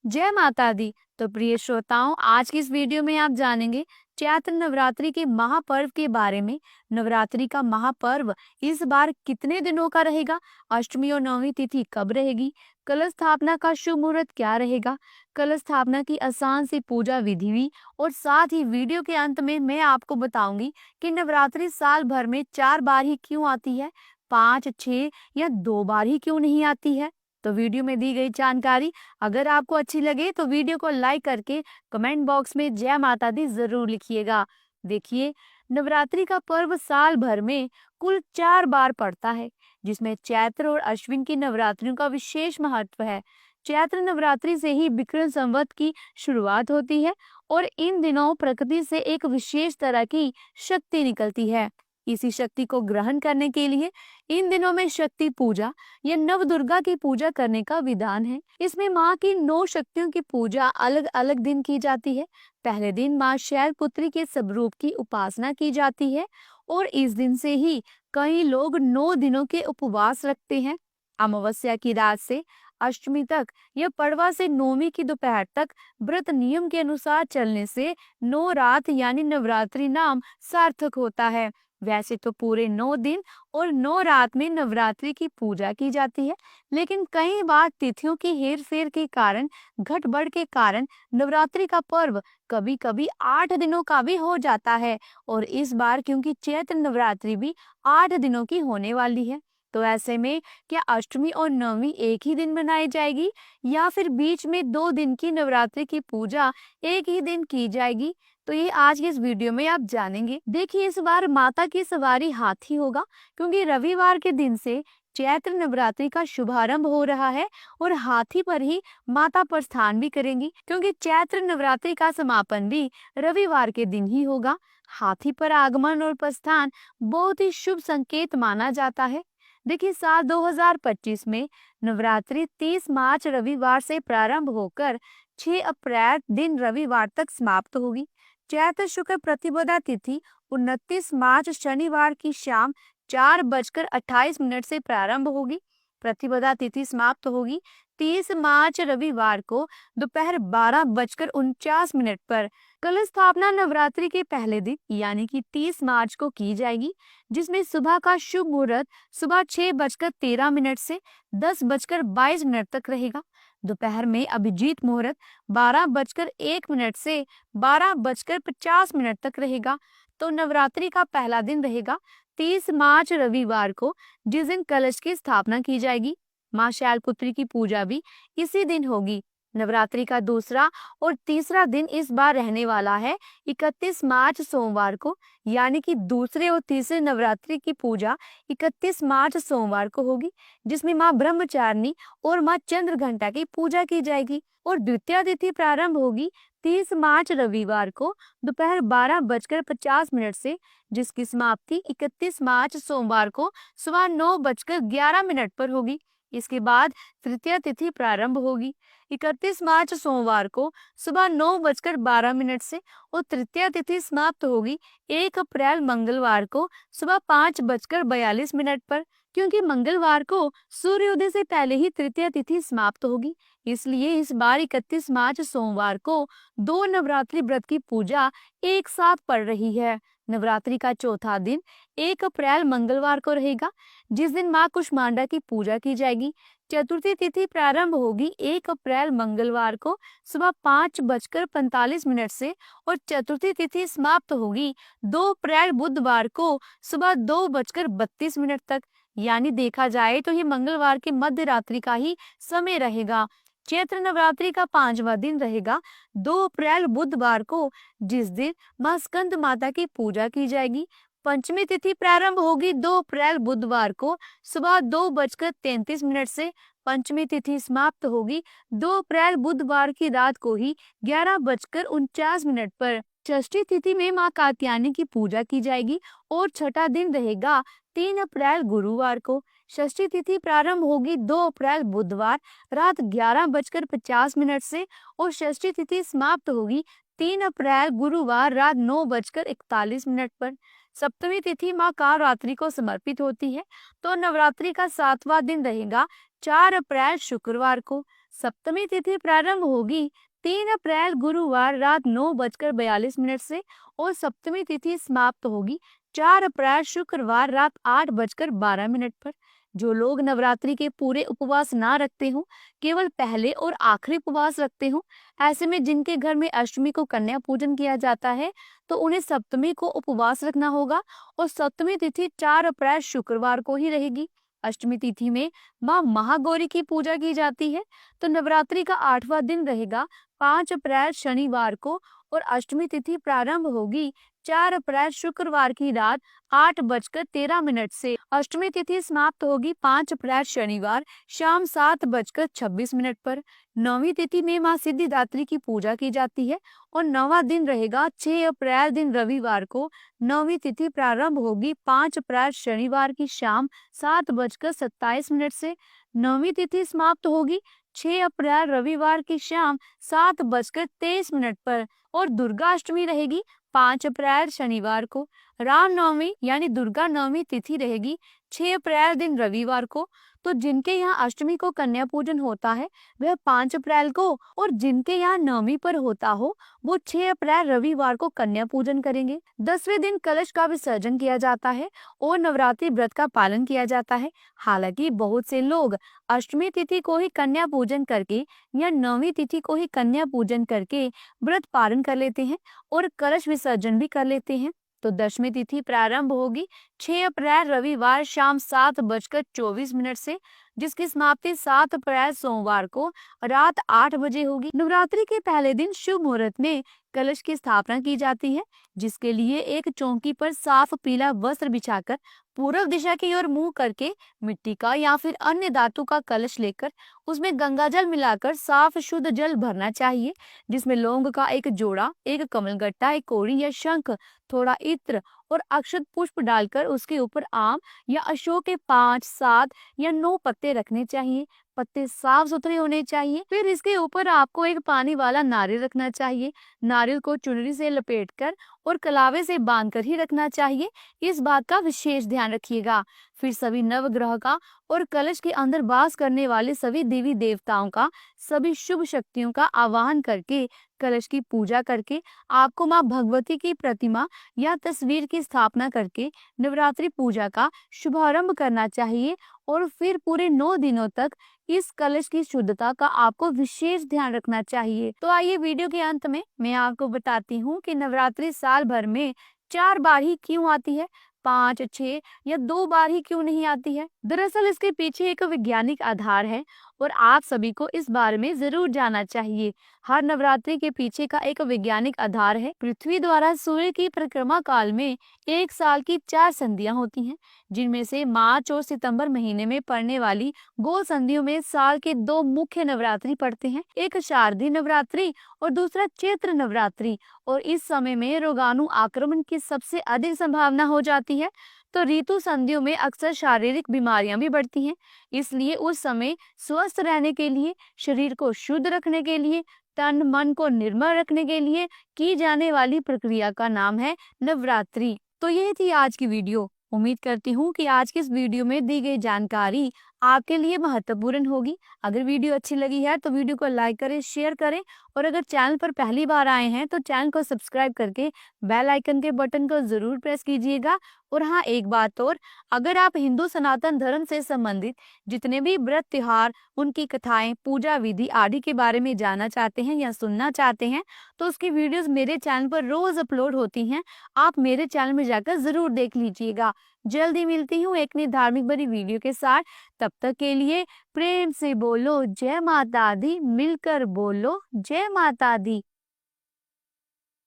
जय माता दी। तो प्रिय श्रोताओं, आज की इस वीडियो में आप जानेंगे चैत्र नवरात्रि के महापर्व के बारे में। नवरात्रि का महापर्व इस बार कितने दिनों का रहेगा, अष्टमी और नवमी तिथि कब रहेगी, कलश स्थापना का शुभ मुहूर्त क्या रहेगा, कलश स्थापना की आसान सी पूजा विधि भी, और साथ ही वीडियो के अंत में मैं आपको बताऊंगी कि नवरात्रि साल भर में 4 बार ही क्यों आती है, 5, 6 या 2 बार ही क्यों नहीं आती है। तो वीडियो में दी गई जानकारी अगर आपको अच्छी लगे तो वीडियो को लाइक करके कमेंट बॉक्स में जय माता दी जरूर लिखिएगा। देखिए, नवरात्रि का पर्व साल भर में कुल 4 बार पड़ता है, जिसमें चैत्र और अश्विन की नवरात्रियों का विशेष महत्व है। चैत्र नवरात्रि से ही विक्रम संवत की शुरुआत होती है और इन दिनों प्रकृति से एक विशेष तरह की शक्ति निकलती है। इसी शक्ति को ग्रहण करने के लिए इन दिनों में शक्ति पूजा या नव दुर्गा की पूजा करने का विधान है। इसमें माँ की 9 शक्तियों की पूजा अलग अलग दिन की जाती है। पहले दिन माँ शैलपुत्री के स्वरूप की उपासना की जाती है और इस दिन से ही कई लोग 9 दिनों के उपवास रखते हैं। अमावस्या की रात से अष्टमी तक या पड़वा से नौमी की दोपहर तक व्रत नियम के अनुसार चलने से 9 रात यानी नवरात्रि नाम सार्थक होता है। वैसे तो पूरे 9 दिन और 9 रात में नवरात्रि की पूजा की जाती है, लेकिन कई बार तिथियों की हेर फेर के कारण, घटबढ़ के कारण नवरात्रि का पर्व कभी कभी 8 दिनों का भी हो जाता है। और इस बार क्योंकि चैत्र नवरात्रि भी 8 दिनों की होने वाली है, तो ऐसे में क्या अष्टमी और नवमी एक ही दिन मनाई जाएगी या फिर बीच में 2 दिन की नवरात्रि की पूजा एक ही दिन की जाएगी, तो ये आज की इस वीडियो में आप जानेंगे। देखिए, इस बार माता की सवारी हाथी होगा, क्योंकि रविवार के दिन से चैत्र नवरात्रि का शुभारंभ हो रहा है और हाथी पर ही माता प्रस्थान भी करेंगी, क्योंकि चैत्र नवरात्रि का समापन भी रविवार के दिन ही होगा। हाथी पर आगमन और प्रस्थान बहुत ही शुभ संकेत माना जाता है। देखिए, साल 2025 में नवरात्रि 30 मार्च रविवार से प्रारंभ होकर 6 अप्रैल दिन रविवार तक समाप्त होगी। चैत्र शुक्ल प्रतिपदा तिथि 29 मार्च शनिवार की शाम 4:28 से प्रारंभ होगी। प्रतिपदा तिथि समाप्त होगी 30 मार्च रविवार को दोपहर 12:49 पर। कलश स्थापना नवरात्रि के पहले दिन यानी कि 30 मार्च को की जाएगी, जिसमें सुबह का शुभ मुहूर्त सुबह 6:13 से 10:22 तक रहेगा। दोपहर में अभिजीत मुहूर्त 12:01 से 12:50 तक रहेगा। तो नवरात्रि का पहला दिन रहेगा 30 मार्च रविवार को, जिस दिन कलश की स्थापना की जाएगी। माँ शैलपुत्री की पूजा भी इसी दिन होगी। नवरात्रि का दूसरा और तीसरा दिन इस बार रहने वाला है 31 मार्च सोमवार को, यानी कि दूसरे और तीसरे नवरात्रि की पूजा 31 मार्च सोमवार को होगी, जिसमें माँ ब्रह्मचारिणी और माँ चंद्रघंटा की पूजा की जाएगी। और द्वितीय तिथि प्रारंभ होगी 30 मार्च रविवार को दोपहर 12:50 से, जिसकी समाप्ति 31 मार्च सोमवार को सुबह 9:11 पर होगी। इसके बाद तृतीय तिथि प्रारंभ होगी 31 मार्च सोमवार को सुबह 9:12 से और तृतीय तिथि समाप्त होगी 1 अप्रैल मंगलवार को सुबह 5:42 पर। क्योंकि मंगलवार को सूर्योदय से पहले ही तृतीय तिथि समाप्त होगी, इसलिए इस बार 31 मार्च सोमवार को 2 नवरात्रि व्रत की पूजा एक साथ पड़ रही है। नवरात्रि का चौथा दिन 1 अप्रैल मंगलवार को रहेगा, जिस दिन माँ कुष्मांडा की पूजा की जाएगी। चतुर्थी तिथि प्रारंभ होगी 1 अप्रैल मंगलवार को सुबह 5:45 से और चतुर्थी तिथि समाप्त होगी 2 अप्रैल बुधवार को सुबह 2:32 तक। यानी देखा जाए तो ये मंगलवार के मध्य रात्रि का ही समय रहेगा। चैत्र नवरात्रि का 5वां दिन रहेगा 2 अप्रैल बुधवार को, जिस दिन मां स्कंद माता की पूजा की जाएगी। पंचमी तिथि प्रारंभ होगी 2 अप्रैल बुधवार को सुबह 2:33 से। पंचमी तिथि समाप्त होगी 2 अप्रैल बुधवार की रात को ही 11:49 पर। षष्ठी तिथि में मां कात्यायनी की पूजा की जाएगी और छठा दिन रहेगा 3 अप्रैल गुरुवार को। षष्ठी तिथि प्रारंभ होगी 2 अप्रैल बुधवार रात 11:50 से और षष्ठी तिथि समाप्त होगी 3 अप्रैल गुरुवार रात 9:41 पर। सप्तमी तिथि माँ कालरात्रि को समर्पित होती है, तो नवरात्रि का 7वां दिन रहेगा 4 अप्रैल शुक्रवार को। सप्तमी तिथि प्रारंभ होगी 3 अप्रैल गुरुवार रात 9:42 से और सप्तमी तिथि समाप्त होगी 4 अप्रैल शुक्रवार रात 8:12 पर। जो लोग नवरात्रि के पूरे उपवास ना रखते हो, केवल पहले और आखिरी उपवास रखते हो, ऐसे में जिनके घर में अष्टमी को कन्या पूजन किया जाता है, तो उन्हें सप्तमी को उपवास रखना होगा और सप्तमी तिथि 4 अप्रैल शुक्रवार को ही रहेगी। अष्टमी तिथि में माँ महागौरी की पूजा की जाती है। तो नवरात्रि का 8वां दिन रहेगा 5 अप्रैल शनिवार को और अष्टमी तिथि प्रारंभ होगी 4 अप्रैल शुक्रवार की रात 8:13 से। अष्टमी तिथि समाप्त होगी 5 अप्रैल शनिवार शाम 7:26 पर। नौवीं तिथि में माँ सिद्धिदात्री की पूजा की जाती है और 9वां दिन रहेगा 6 अप्रैल दिन रविवार को। नौवीं तिथि प्रारंभ होगी 5 अप्रैल शनिवार की शाम 7:27 से। नौवीं तिथि समाप्त होगी 6 अप्रैल रविवार की शाम 7:23 पर और दुर्गा अष्टमी रहेगी 5 अप्रैल शनिवार को। रामनवमी यानी दुर्गा नवमी तिथि रहेगी 6 अप्रैल दिन रविवार को। तो जिनके यहाँ अष्टमी को कन्या पूजन होता है वह 5 अप्रैल को और जिनके यहाँ नवमी पर होता हो वो 6 अप्रैल रविवार को कन्या पूजन करेंगे। 10वें दिन कलश का विसर्जन किया जाता है और नवरात्रि व्रत का पालन किया जाता है। हालांकि बहुत से लोग अष्टमी तिथि को ही कन्या पूजन करके या नवमी तिथि को ही कन्या पूजन करके व्रत पालन कर लेते हैं और कलश विसर्जन भी कर लेते हैं। तो दशमी तिथि प्रारंभ होगी 6 अप्रैल रविवार शाम 7:24 से, जिसकी समाप्ति 7 अप्रैल सोमवार को रात 8 बजे होगी। नवरात्रि के पहले दिन शुभ मुहूर्त में कलश की स्थापना की जाती है, जिसके लिए एक चौकी पर साफ पीला वस्त्र बिछाकर पूर्व दिशा की ओर मुंह करके मिट्टी का या फिर अन्य धातु का कलश लेकर उसमें गंगा जल मिलाकर साफ शुद्ध जल भरना चाहिए, जिसमें लौंग का एक जोड़ा, एक कमलगट्टा, एक कोड़ी या शंख, थोड़ा इत्र और अक्षत पुष्प डालकर उसके ऊपर आम या अशोक के 5, 7 या 9 पत्ते रखने चाहिए। पत्ते साफ सुथरे होने चाहिए। फिर इसके ऊपर आपको एक पानी वाला नारियल रखना चाहिए। नारियल को चुनरी से लपेटकर और कलावे से बांधकर ही रखना चाहिए। इस बात का विशेष ध्यान रखिएगा। फिर सभी नवग्रह का और कलश के अंदर वास करने वाले सभी देवी देवताओं का, सभी शुभ शक्तियों का आवाहन करके कलश की पूजा करके आपको माँ भगवती की प्रतिमा या तस्वीर की स्थापना करके नवरात्रि पूजा का शुभारंभ करना चाहिए और फिर पूरे 9 दिनों तक इस कलश की शुद्धता का आपको विशेष ध्यान रखना चाहिए। तो आइए वीडियो के अंत में मैं आपको बताती हूँ कि नवरात्रि साल भर में 4 बार ही क्यों आती है, 5, 6 या 2 बार ही क्यों नहीं आती है। दरअसल इसके पीछे एक वैज्ञानिक आधार है और आप सभी को इस बारे में जरूर जानना चाहिए। हर नवरात्रि के पीछे का एक वैज्ञानिक आधार है। पृथ्वी द्वारा सूर्य की परिक्रमा काल में एक साल की 4 संधियां होती हैं, जिनमें से मार्च और सितंबर महीने में पड़ने वाली गोल संधियों में साल के 2 मुख्य नवरात्रि पड़ते हैं, एक शारदीय नवरात्रि और दूसरा चैत्र नवरात्रि। और इस समय में रोगाणु आक्रमण की सबसे अधिक संभावना हो जाती है। तो ऋतु संधियों में अक्सर शारीरिक बीमारियां भी बढ़ती हैं। इसलिए उस समय स्वस्थ रहने के लिए, शरीर को शुद्ध रखने के लिए, तन मन को निर्मल रखने के लिए की जाने वाली प्रक्रिया का नाम है नवरात्रि। तो ये थी आज की वीडियो। उम्मीद करती हूँ कि आज की इस वीडियो में दी गई जानकारी आपके लिए महत्वपूर्ण होगी। अगर वीडियो अच्छी लगी है तो वीडियो को लाइक करें, शेयर करें और अगर चैनल पर पहली बार आए हैं तो चैनल को सब्सक्राइब करके बेल आइकन के बटन को जरूर प्रेस कीजिएगा। और हाँ, एक बात और, अगर आप हिंदू सनातन धर्म से संबंधित जितने भी व्रत त्योहार, उनकी कथाएं, पूजा विधि आदि के बारे में जानना चाहते हैं या सुनना चाहते हैं तो उसकी वीडियोस मेरे चैनल पर रोज अपलोड होती हैं। आप मेरे चैनल में जाकर जरूर देख लीजिएगा। जल्दी मिलती हूँ एक नई धार्मिक भरी वीडियो के साथ। तब तक के लिए प्रेम से बोलो जय माता दी, मिलकर बोलो जय माता दी।